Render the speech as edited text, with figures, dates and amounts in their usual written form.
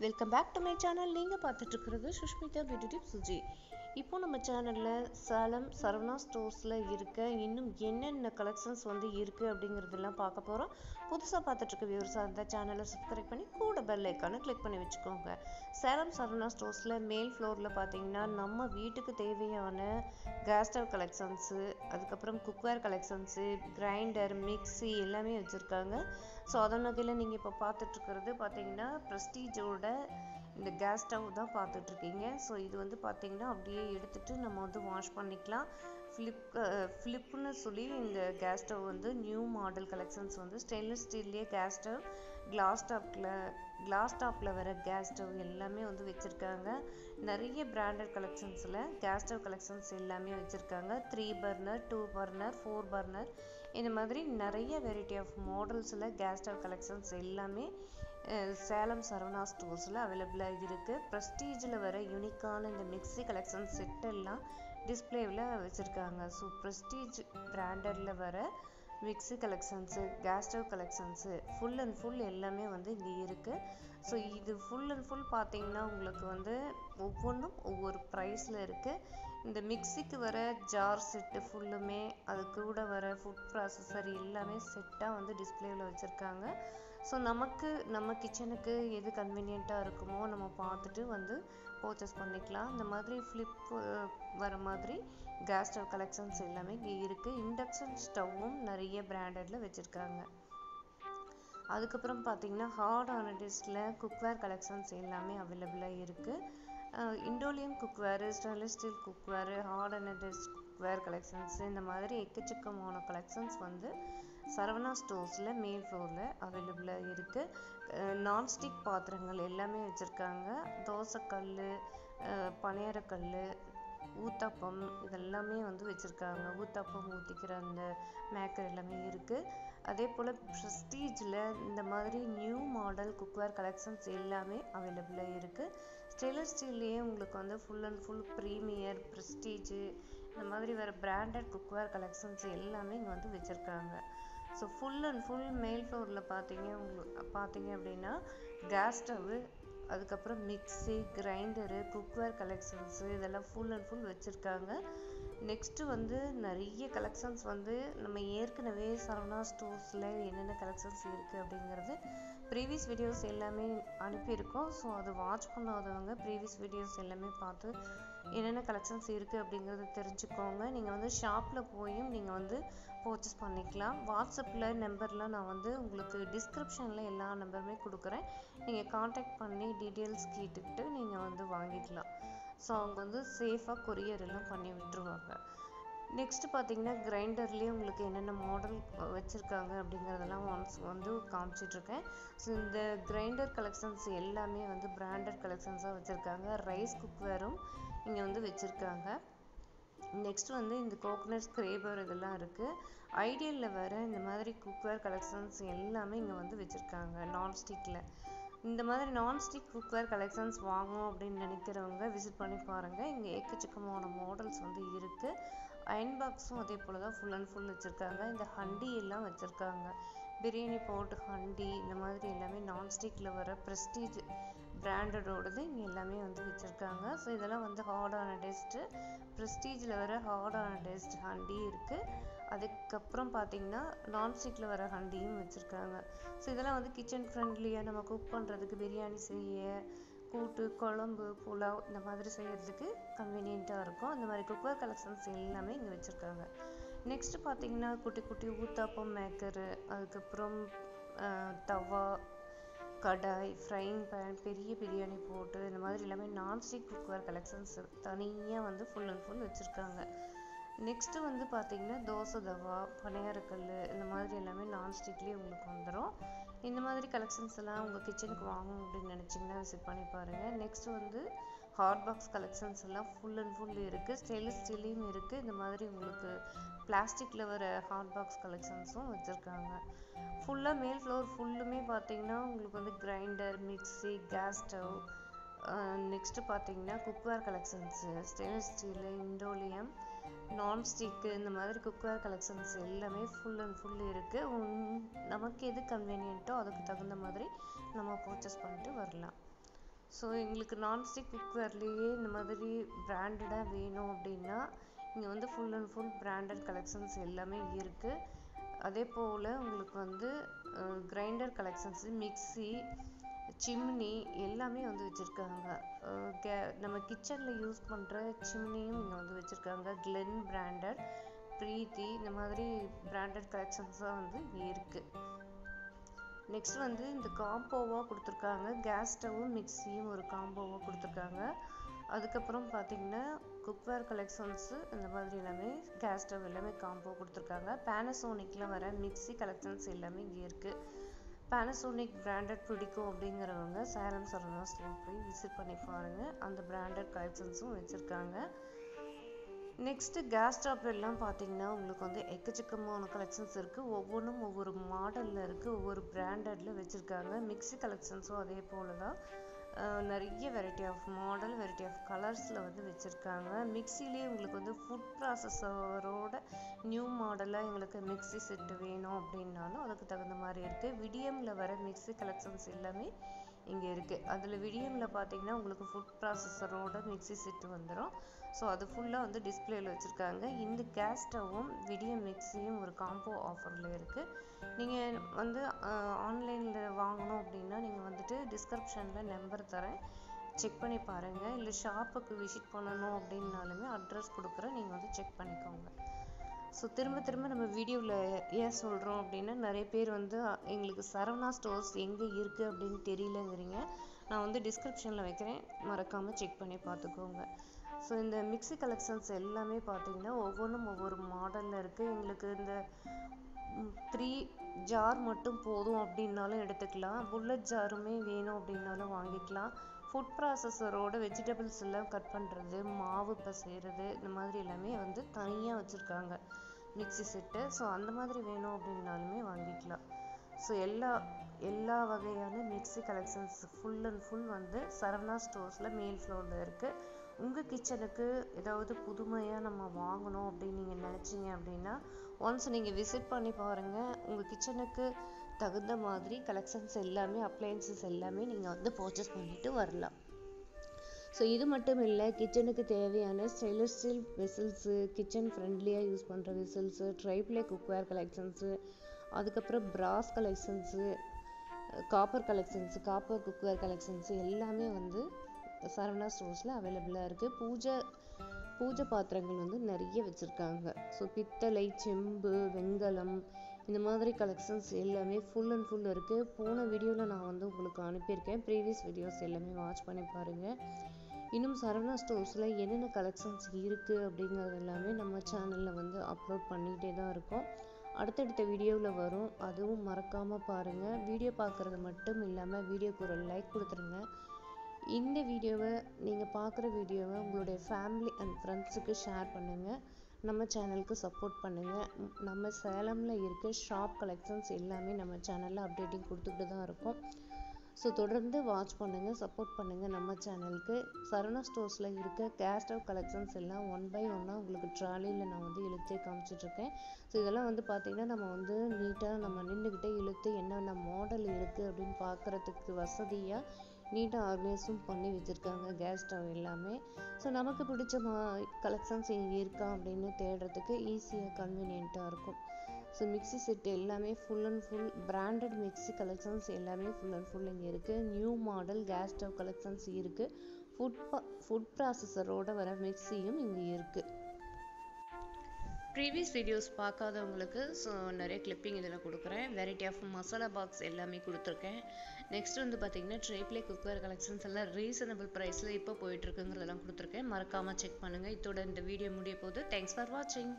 Welcome back to my channel. நீங்கள் பார்த்துட்டு இருக்கிறது சுஷ்மிதா பியூட்டி டிப்ஸ் சுஜி. இப்போ நம்ம சேனலில் சேலம் சரவணா ஸ்டோர்ஸில் இருக்க இன்னும் என்னென்ன கலெக்ஷன்ஸ் இருக்குது அப்படிங்கிறதெல்லாம் பார்க்க போகிறோம். புதுசாக பார்த்துட்ருக்க வியூவர்ஸாக இருந்தால் சேனலை சப்ஸ்கிரைப் பண்ணி கூட பெல் ஐக்கானை கிளிக் பண்ணி வச்சுக்கோங்க. சேலம் சரவணா ஸ்டோர்ஸில் மேல் ஃப்ளோரில் பார்த்தீங்கன்னா நம்ம வீட்டுக்கு தேவையான கேஸ் ஸ்டவ் கலெக்ஷன்ஸு, அதுக்கப்புறம் குக்வேர் கலெக்ஷன்ஸு, கிரைண்டர், மிக்ஸி எல்லாமே வச்சுருக்காங்க. ஸோ அதன் வகையில் நீங்கள் இப்போ பார்த்துட்ருக்கிறது பார்த்தீங்கன்னா ப்ரெஸ்டீஜோட இந்த கேஸ் ஸ்டவ் தான் பார்த்துட்ருக்கீங்க. ஸோ இது பார்த்தீங்கன்னா அப்படியே எடுத்துகிட்டு நம்ம வாஷ் பண்ணிக்கலாம். ஃப்ளிப்னு சொல்லி இந்த gas stove new model collections stainless ஸ்டீல்லே கேஸ் ஸ்டவ், கிளாஸ் டாப்பில் வர கேஸ் ஸ்டவ் எல்லாமே வச்சுருக்காங்க. நிறைய பிராண்டட் கலெக்ஷன்ஸில் கேஸ் ஸ்டவ் கலெக்ஷன்ஸ் எல்லாமே வச்சுருக்காங்க. 3 பர்னர், 2 பர்னர், 4 பர்னர், இந்த மாதிரி நிறைய வெரைட்டி ஆஃப் மாடல்ஸில் கேஸ் ஸ்டவ் கலெக்ஷன்ஸ் எல்லாமே சேலம் சரவணா ஸ்டோர்ஸில் அவைலபிளாக இருக்குது. ப்ரெஸ்டீஜில் வர யூனிக்கான இந்த மிக்ஸி கலெக்ஷன் செட்டெல்லாம் டிஸ்பிளேவில் வச்சுருக்காங்க. ஸோ ப்ரெஸ்டீஜ் பிராண்டடில் வர mixie collections, gas stove collections full and full எல்லாமே இங்கே இருக்குது. ஸோ இது ஃபுல் அண்ட் ஃபுல் பார்த்தீங்கன்னா உங்களுக்கு ஒவ்வொன்றும் ஒவ்வொரு ப்ரைஸில் இருக்குது. இந்த மிக்ஸிக்கு வர ஜார் செட்டு ஃபுல்லுமே, அது கூட வர ஃபுட் ப்ராசஸர் எல்லாமே செட்டாக டிஸ்பிளேவில் வச்சுருக்காங்க. ஸோ நம்ம கிச்சனுக்கு எது கன்வீனியண்ட்டாக இருக்குமோ நம்ம பார்த்துட்டு பர்ச்சேஸ் பண்ணிக்கலாம். இந்த மாதிரி ஃப்ளிப் வர மாதிரி கேஸ் ஸ்டவ் கலெக்ஷன்ஸ் எல்லாமே இங்கே இருக்குது. இண்டக்ஷன் ஸ்டவ்வும் நிறைய பிராண்டடில் வச்சுருக்காங்க. அதுக்கப்புறம் பார்த்தீங்கன்னா ஹார்ட் ஆனடிஸில் குக்வேர் கலெக்ஷன்ஸ் எல்லாமே அவைலபிளாக இருக்குது. Hindalium cookware, stainless steel cookware, hard anodised cookware collections, இந்த மாதிரி எக்கச்சக்கமான கலெக்ஷன்ஸ் சரவணா ஸ்டோர்ஸில் மேல் ஃப்ளோரில் அவைலபிளாக இருக்குது. நான்ஸ்டிக் பாத்திரங்கள் எல்லாமே வச்சுருக்காங்க. தோசைக்கல், பணியாரக்கல், ஊத்தாப்பம் இதெல்லாமே வச்சுருக்காங்க. ஊத்தாப்பம் ஊற்றிக்கிற அந்த மேக்கர் எல்லாமே இருக்குது. அதே போல் ப்ரெஸ்டீஜில் இந்த மாதிரி நியூ மாடல் குக்வேர் கலெக்ஷன்ஸ் எல்லாமே அவைலபிளாக இருக்குது. ஸ்டெயின்லெஸ் ஸ்டீல்லையே உங்களுக்கு full and full Premier, Prestige இந்த மாதிரி வேறு பிராண்டட் குக்வேர் கலெக்ஷன்ஸ் எல்லாமே இங்கே வச்சுருக்காங்க. ஸோ ஃபுல் அண்ட் ஃபுல் மேல் ஃப்ளோரில் பார்த்தீங்க அப்படின்னா கேஸ் ஸ்டவ்வு, அதுக்கப்புறம் மிக்ஸி, கிரைண்டரு, குக்வேர் கலெக்ஷன்ஸு இதெல்லாம் ஃபுல் அண்ட் ஃபுல் வச்சுருக்காங்க. நெக்ஸ்ட்டு நிறைய கலெக்ஷன்ஸ் நம்ம ஏற்கனவே சரவணா ஸ்டோர்ஸில் என்னென்ன கலெக்ஷன்ஸ் இருக்குது அப்படிங்கிறது ப்ரீவியஸ் வீடியோஸ் எல்லாமே அனுப்பியிருக்கோம். ஸோ அது வாட்ச் பண்ணாதவங்க ப்ரீவியஸ் வீடியோஸ் எல்லாமே பார்த்து என்னென்ன கலெக்ஷன்ஸ் இருக்குது அப்படிங்கிறத தெரிஞ்சுக்கோங்க. நீங்கள் ஷாப்பில் போயும் நீங்கள் பர்ச்சேஸ் பண்ணிக்கலாம். வாட்ஸ்அப்பில் நம்பர்லாம் நான் உங்களுக்கு டிஸ்கிரிப்ஷனில் எல்லா நம்பருமே கொடுக்குறேன். நீங்கள் காண்டாக்ட் பண்ணி டீட்டெயில்ஸ் கேட்டுக்கிட்டு நீங்கள் வாங்கிக்கலாம். ஸோ அவங்க சேஃபாக கொரியர் எல்லாம் பண்ணி விட்டுருவாங்க. நெக்ஸ்ட்டு பார்த்தீங்கன்னா கிரைண்டர்லேயே உங்களுக்கு என்னென்ன மாடல் வச்சுருக்காங்க அப்படிங்கிறதெல்லாம் ஒன்ஸ் காமிச்சிட்ருக்கேன். ஸோ இந்த கிரைண்டர் கலெக்ஷன்ஸ் எல்லாமே பிராண்டட் கலெக்ஷன்ஸாக வச்சுருக்காங்க. ரைஸ் குக்வேரும் இங்கே வச்சுருக்காங்க. நெக்ஸ்ட் இந்த கோகனட் ஸ்க்ரேபர் இதெல்லாம் இருக்குது. ஐடியலில் வர இந்த மாதிரி குக்வேர் கலெக்ஷன்ஸ் எல்லாமே இங்கே வச்சுருக்காங்க நான்ஸ்டிக்கில். இந்த மாதிரி நான்ஸ்டிக் குக்வேர் கலெக்ஷன்ஸ் வாங்கணும் அப்படின்னு நினைக்கிறவங்க விசிட் பண்ணி பாருங்கள். இங்கே எக்கச்சக்கமான மாடல்ஸ் இருக்குது. அயன் பாக்ஸும் அதே போல் தான் ஃபுல் அண்ட் ஃபுல் வச்சுருக்காங்க. இந்த ஹண்டி எல்லாம் வச்சுருக்காங்க. பிரியாணி போட்டு ஹண்டி இந்த மாதிரி எல்லாமே நான்ஸ்டிக்கில் வர ப்ரெஸ்டீஜ் பிராண்டடோடது இங்கே எல்லாமே வச்சுருக்காங்க. ஸோ இதெல்லாம் ஹார்ட் ஆனடைஸ்டு, ப்ரெஸ்டீஜில் வர ஹார்ட் ஆனடைஸ்டு ஹண்டி இருக்குது. அதுக்கப்புறம் பார்த்தீங்கன்னா நான்ஸ்டிக்கில் வர ஹண்டியும் வச்சுருக்காங்க. ஸோ இதெல்லாம் கிச்சன் ஃப்ரெண்ட்லியாக நம்ம குக் பண்ணுறதுக்கு, பிரியாணி செய்ய, கூட்டு, குழம்பு, புலாவ் இந்த மாதிரி செய்கிறதுக்கு கன்வீனியண்ட்டாக இருக்கும். இந்த மாதிரி குக்வேர் கலெக்ஷன்ஸ் எல்லாமே இங்கே வச்சுருக்காங்க. நெக்ஸ்ட்டு பார்த்தீங்கன்னா குட்டி குட்டி ஊத்தாப்பம் மேக்கரு, அதுக்கப்புறம் தவா, கடாய், ஃப்ரைங் பேன், பெரிய பிரியாணி போட்டு இந்த மாதிரி எல்லாமே நான்ஸ்டிக் குக்வேர் கலெக்ஷன்ஸ் தனியாக ஃபுல் அண்ட் ஃபுல் வச்சுருக்காங்க. நெக்ஸ்ட்டு பார்த்தீங்கன்னா தோசை தவா, பணியாரக்கல் இந்த மாதிரி எல்லாமே நான்ஸ்டிக்லேயே உங்களுக்கு வந்துடும். இந்த மாதிரி கலெக்ஷன்ஸ் எல்லாம் உங்கள் கிச்சனுக்கு வாங்கணும் அப்படின்னு நினச்சிங்கன்னா விசிட் பண்ணி பாருங்கள். நெக்ஸ்ட்டு ஹாட் பாக்ஸ் கலெக்ஷன்ஸ் எல்லாம் ஃபுல் அண்ட் ஃபுல் இருக்குது. ஸ்டெயின்லெஸ் ஸ்டீல்லையும் இருக்குது. இந்த மாதிரி உங்களுக்கு பிளாஸ்டிக்கில் வர ஹாட் பாக்ஸ் கலெக்ஷன்ஸும் வச்சுருக்காங்க. ஃபுல்லாக மேல் ஃப்ளோர் ஃபுல்லுமே பார்த்தீங்கன்னா உங்களுக்கு grinder, mixie, gas stove, next பார்த்தீங்கன்னா cookware collections, stainless steel, Hindalium, nonstick இந்த மாதிரி குக்வேர் கலெக்ஷன்ஸ் எல்லாமே ஃபுல் அண்ட் ஃபுல் இருக்குது. நமக்கு எது கன்வீனியண்ட்டோ அதுக்கு தகுந்த மாதிரி நம்ம பர்ச்சேஸ் பண்ணிட்டு வரலாம். ஸோ எங்களுக்கு நான்ஸ்டிக் குக்வேர்லேயே இந்த மாதிரி பிராண்டடாக வேணும் அப்படின்னா இங்கே வந்து full and full branded collections எல்லாமே இருக்குது. அதே போல் உங்களுக்கு வந்து கிரைண்டர் கலெக்ஷன்ஸு, மிக்ஸி, சிம்னி எல்லாமே வந்து வச்சுருக்காங்க. நம்ம கிச்சனில் யூஸ் பண்ணுற சிம்னியும் இங்கே வந்து வச்சுருக்காங்க. கிளென் பிராண்டட், பிரீத்தி, இந்த மாதிரி பிராண்டட் கலெக்ஷன்ஸாக வந்து இருக்குது. நெக்ஸ்ட் வந்து இந்த காம்போவாக கொடுத்துருக்காங்க. கேஸ் ஸ்டவ்வும் மிக்ஸியும் ஒரு காம்போவாக கொடுத்துருக்காங்க. அதுக்கப்புறம் பார்த்தீங்கன்னா குக்வேர் கலெக்ஷன்ஸு இந்த மாதிரி எல்லாமே கேஸ் ஸ்டவ் எல்லாமே காம்போ கொடுத்துருக்காங்க. பேனசோனிக்கில் வர மிக்ஸி கலெக்ஷன்ஸ் எல்லாமே இங்கே இருக்குது. பேனசோனிக் பிராண்டட் பிடிக்கும் அப்படிங்கிறவங்க சேலம் சரவணா ஸ்டோர் போய் விசிட் பண்ணி பாருங்கள். அந்த பிராண்டட் கலெக்ஷன்ஸும் வச்சுருக்காங்க. நெக்ஸ்ட்டு கேஸ் ஸ்டவ் எல்லாம் பார்த்தீங்கன்னா உங்களுக்கு வந்து எக்கச்சக்கமான கலெக்ஷன்ஸ் இருக்குது. ஒவ்வொன்றும் ஒவ்வொரு மாடலில் இருக்குது, ஒவ்வொரு பிராண்டடில் வச்சுருக்காங்க. மிக்ஸி கலெக்ஷன்ஸும் அதே போல் தான் நிறைய variety of model, variety of கலர்ஸில் வந்து வச்சுருக்காங்க. மிக்ஸிலே உங்களுக்கு வந்து ஃபுட் ப்ராசஸரோட நியூ மாடலாக எங்களுக்கு மிக்ஸி செட்டு வேணும் அப்படின்னாலும் அதுக்கு தகுந்த மாதிரி இருக்குது. விடிஎம்மில் வர மிக்ஸி கலெக்ஷன்ஸ் எல்லாமே இங்கே இருக்குது. அதில் விடிஎம்மில் பார்த்தீங்கன்னா உங்களுக்கு ஃபுட் ப்ராசஸரோட மிக்ஸி செட்டு வந்துடும். ஸோ அது ஃபுல்லாக வந்து டிஸ்பிளேயில் வச்சுருக்காங்க. இந்த கேஸ் ஸ்டவ்வும் விடிஎம் மிக்ஸியும் ஒரு காம்போ ஆஃபரில் இருக்குது. நீங்கள் வந்து ஆன்லைனில் வாங்கணும் அப்படின்னா நீங்கள் வந்துட்டு டிஸ்கிரிப்ஷனில் நம்பர் தரேன், செக் பண்ணி பாருங்கள். இல்லை ஷாப்புக்கு விசிட் பண்ணணும் அப்படின்னாலுமே அட்ரஸ் கொடுக்குறேன், நீங்கள் வந்து செக் பண்ணிக்கோங்க. ஸோ திரும்ப திரும்ப நம்ம வீடியோவில் ஏன் சொல்கிறோம் அப்படின்னா நிறைய பேர் வந்து எங்களுக்கு சரவணா ஸ்டோர்ஸ் எங்கே இருக்குது அப்படின்னு தெரியலங்கிறீங்க. நான் வந்து டிஸ்கிரிப்ஷனில் வைக்கிறேன், மறக்காமல் செக் பண்ணி பார்த்துக்கோங்க. ஸோ இந்த மிக்ஸி கலெக்ஷன்ஸ் எல்லாமே பார்த்தீங்கன்னா ஒவ்வொன்றும் ஒவ்வொரு மாடலில் இருக்குது. எங்களுக்கு இந்த 3 ஜார் மட்டும் போதும் அப்படின்னாலும் எடுத்துக்கலாம். புல்லட் ஜாருமே வேணும் அப்படின்னாலும் வாங்கிக்கலாம். ஃபுட் ப்ராசஸரோட வெஜிடபிள்ஸ் எல்லாம் கட் பண்ணுறது, மாவு பிசைறது, இந்த மாதிரி எல்லாமே வந்து தனியாக வச்சுருக்காங்க மிக்ஸி செட்டு. ஸோ அந்த மாதிரி வேணும் அப்படின்னாலுமே வாங்கிக்கலாம். ஸோ எல்லா வகையான mixie collections full and full வந்து சரவணா ஸ்டோர்ஸில் மேல் ஃப்ளோரில் இருக்குது. உங்கள் கிச்சனுக்கு ஏதாவது புதுமையாக நம்ம வாங்கணும் அப்படின்னு நீங்கள் நினச்சிங்க அப்படின்னா ஒன்ஸ் நீங்கள் விசிட் பண்ணி பாருங்கள். உங்கள் கிச்சனுக்கு தகுந்த மாதிரி கலெக்ஷன்ஸ் எல்லாமே, அப்ளையன்சஸ் எல்லாமே நீங்கள் வந்து பர்ச்சேஸ் பண்ணிட்டு வரலாம். ஸோ இது மட்டும் இல்லை, கிச்சனுக்கு தேவையான ஸ்டெயின்லெஸ் ஸ்டீல் வெசல்ஸு, கிச்சன் ஃப்ரெண்ட்லியாக யூஸ் பண்ணுற வெசல்ஸு, ட்ரைப்ளே குக்வேர் கலெக்ஷன்ஸு, அதுக்கப்புறம் brass collections, copper collections, copper cookware collections எல்லாமே வந்து சரவணா ஸ்டோர்ஸில் அவைலபிளாக இருக்குது. பூஜை பாத்திரங்கள் வந்து நிறைய வச்சுருக்காங்க. ஸோ பித்தளை, செம்பு, வெண்கலம், இந்த மாதிரி கலெக்ஷன்ஸ் எல்லாமே ஃபுல் அண்ட் ஃபுல் இருக்குது. போன வீடியோவில் நான் வந்து உங்களுக்கு அனுப்பியிருக்கேன். ப்ரீவியஸ் வீடியோஸ் எல்லாமே வாட்ச் பண்ணி பாருங்கள். இன்னும் சரவணா ஸ்டோர்ஸில் என்னென்ன கலெக்ஷன்ஸ் இருக்குது அப்படிங்கிறது எல்லாமே நம்ம சேனலில் வந்து அப்லோட் பண்ணிகிட்டே தான் இருக்கோம். அடுத்தடுத்த வீடியோவில் வரும், அதுவும் மறக்காமல் பாருங்கள். வீடியோ பார்க்குறது மட்டும் இல்லாமல் வீடியோக்கு ஒரு லைக் கொடுத்துருங்க. இந்த வீடியோவை நீங்கள் பார்க்குற வீடியோவை உங்களுடைய ஃபேமிலி அண்ட் ஃப்ரெண்ட்ஸுக்கு ஷேர் பண்ணுங்கள். நம்ம சேனலுக்கு சப்போர்ட் பண்ணுங்கள். நம்ம சேலமில் இருக்க ஷாப் கலெக்ஷன்ஸ் எல்லாமே நம்ம சேனலில் அப்டேட்டிங் கொடுத்துக்கிட்டு தான் இருக்கோம். ஸோ தொடர்ந்து வாட்ச் பண்ணுங்கள், சப்போர்ட் பண்ணுங்கள் நம்ம சேனலுக்கு. சரவணா ஸ்டோர்ஸில் இருக்க கேஸ் ஸ்டவ் கலெக்ஷன்ஸ் எல்லாம் 1 by 1 உங்களுக்கு ட்ராலியில் நான் வந்து இழுத்தே காமிச்சிட்ருக்கேன். ஸோ இதெல்லாம் வந்து பார்த்திங்கன்னா நம்ம வந்து நீட்டாக நம்ம நின்றுக்கிட்டே இழுத்து என்னென்ன மாடல் இருக்குது அப்படின்னு பார்க்குறதுக்கு வசதியாக நீட்டாக ஆர்கனைஸும் பண்ணி வச்சுருக்காங்க கேஸ் ஸ்டவ் எல்லாமே. ஸோ நமக்கு பிடிச்ச கலெக்ஷன்ஸ் இங்கே இருக்கா அப்படின்னு தேடுறதுக்கு ஈஸியாக கன்வீனியண்ட்டாக இருக்கும். ஸோ மிக்ஸி செட் எல்லாமே full and full branded mixie collections எல்லாமே ஃபுல் அண்ட் ஃபுல் இங்கே இருக்குது. New model case stove collections இருக்குது. ஃபுட் ப்ராசஸரோட வர மிக்ஸியும் இங்கே இருக்குது. ப்ரீவியஸ் வீடியோஸ் பார்க்காதவங்களுக்கு ஸோ நிறைய கிளிப்பிங் இதில் கொடுக்குறேன். வெரைட்டி ஆஃப் மசாலா பாக்ஸ் எல்லாமே கொடுத்துருக்கேன். நெக்ஸ்ட் வந்து பார்த்திங்கன்னா ட்ரைப்ளே குக்வேர் கலெக்ஷன்ஸ் எல்லாம் ரீசனபிள் ப்ரைஸில் இப்போ போயிட்டுருக்குங்கிறதெல்லாம் கொடுத்துருக்கேன். மறக்காமல் செக் பண்ணுங்கள். இதோட இந்த வீடியோ முடிய போகுது. தேங்க்ஸ் ஃபார் வாட்சிங்.